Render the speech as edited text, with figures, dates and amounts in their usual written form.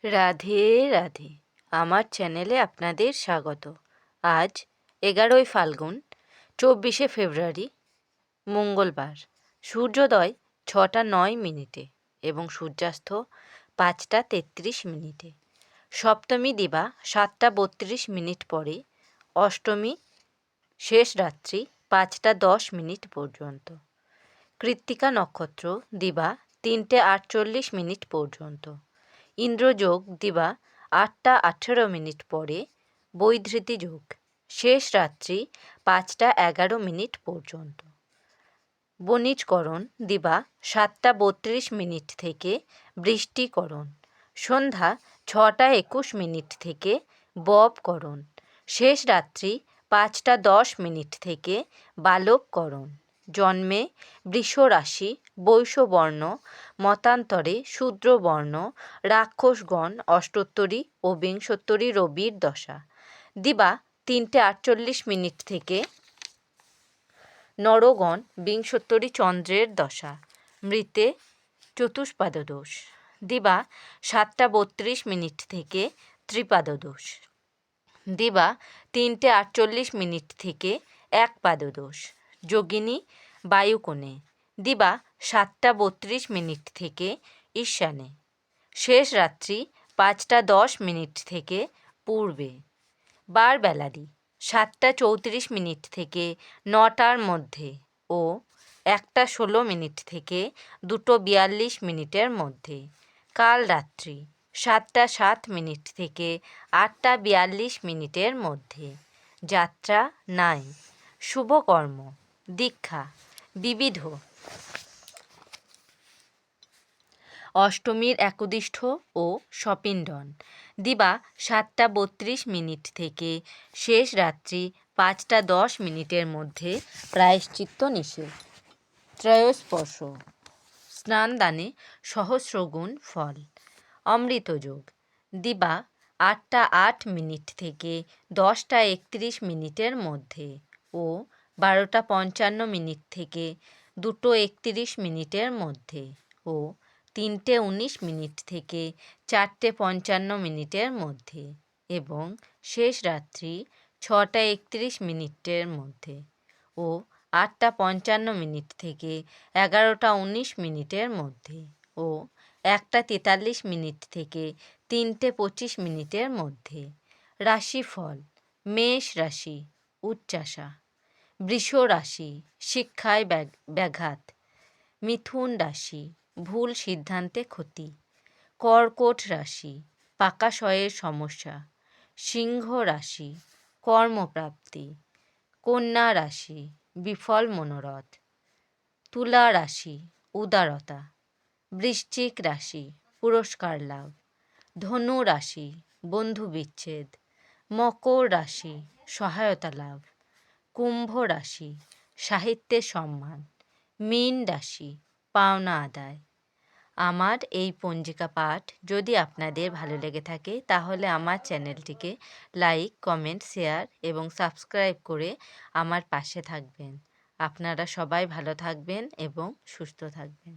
রাধে রাধে। আমার চ্যানেলে আপনাদের স্বাগত। আজ 11ই ফাল্গুন, 24শে ফেব্রুয়ারি, মঙ্গলবার। সূর্যোদয় 6টা 9 মিনিটে এবং সূর্যাস্ত 5টা 33 মিনিটে। সপ্তমী দিবা 7টা 32 মিনিট পরে। অষ্টমী শেষ রাত্রি 5টা 10 মিনিট পর্যন্ত। কৃত্তিকা নক্ষত্র দিবা 3টে 48 মিনিট পর্যন্ত। ইন্দ্রযোগ দিবা 8টা 18 মিনিট পরে। বৈধৃতি যোগ শেষ রাত্রি 5টা 11 মিনিট পর্যন্ত। বণিজকরণ দিবা 7টা 32 মিনিট থেকে। বৃষ্টিকরণ সন্ধ্যা 6টা 21 মিনিট থেকে। ববকরণ শেষ রাত্রি 5টা 10 মিনিট থেকে। বালবকরণ জন্মে বৃষ রাশি, বৈশ্যবর্ণ, মতান্তরে শূদ্রবর্ণ, রাক্ষসগণ, অষ্টোত্তরী ও বিংশোত্তরী রবির দশা। দিবা 3টে 48 মিনিট থেকে। নরগণ বিংশোত্তরী চন্দ্রের দশা। মৃতে চতুষ্পাদ দোষ। দিবা 7টা 32 মিনিট থেকে। ত্রিপাদ দোষ। দিবা 3টে 48 মিনিট থেকে। একপাদ দোষ। যোগিনী বায়ুকোণে দিবা 7টা 32 মিনিট থেকে। ঈশানে শেষ রাত্রি 5টা 10 মিনিট থেকে। পূর্বে বারবেলারি 7টা 34 মিনিট থেকে 9টার মধ্যে ও 1টা 16 মিনিট থেকে 2টো 42 মিনিটের মধ্যে। কাল রাত্রি 7টা 7 মিনিট থেকে 8টা 42 মিনিটের মধ্যে। যাত্রা নাই। শুভকর্ম দীক্ষা বিবিধ। অষ্টমীর একদিষ্ঠ ও সপিণ্ডন দিবা 7টা 32 মিনিট থেকে। শেষ রাত্রি 5টা 10 মিনিটের মধ্যে। প্রায়শ্চিত্ত নিষেধ। ত্রয়োস্পর্শ স্নানদানে সহস্রগুণ ফল। অমৃতযোগ দিবা 8টা 8 মিনিট থেকে 10টা 31 মিনিটের মধ্যে ও 12টা 55 মিনিট থেকে 2টো 31 মিনিটের মধ্যে ও 3টে 19 মিনিট থেকে 4টে 55 মিনিটের মধ্যে এবং শেষ রাত্রি 6টা 31 মিনিটের মধ্যে ও 8টা 55 মিনিট থেকে 11টা 19 মিনিটের মধ্যে ও 1টা 43 মিনিট থেকে 3টে 25 মিনিটের মধ্যে। রাশিফল মেষ রাশি উচ্চাশা। বৃষ রাশি শিক্ষায় ব্যাঘাত। মিথুন রাশি ভুল সিদ্ধান্তে ক্ষতি। কর্কট রাশি পাকাশয়ের সমস্যা। সিংহ রাশি কর্মপ্রাপ্তি। কন্যা রাশি বিফল মনোরথ। তুলা রাশি উদারতা। বৃশ্চিক রাশি পুরস্কার লাভ। ধনু রাশি বন্ধু বিচ্ছেদ। মকর রাশি সহায়তা লাভ। কুম্ভ রাশি সাহিত্যের সম্মান। মীন রাশি পাওনা আদায়। আমার এই পঞ্জিকা পাঠ যদি আপনাদের ভালো লেগে থাকে তাহলে আমার চ্যানেলটিকে লাইক, কমেন্ট, শেয়ার এবং সাবস্ক্রাইব করে আমার পাশে থাকবেন। আপনারা সবাই ভালো থাকবেন এবং সুস্থ থাকবেন।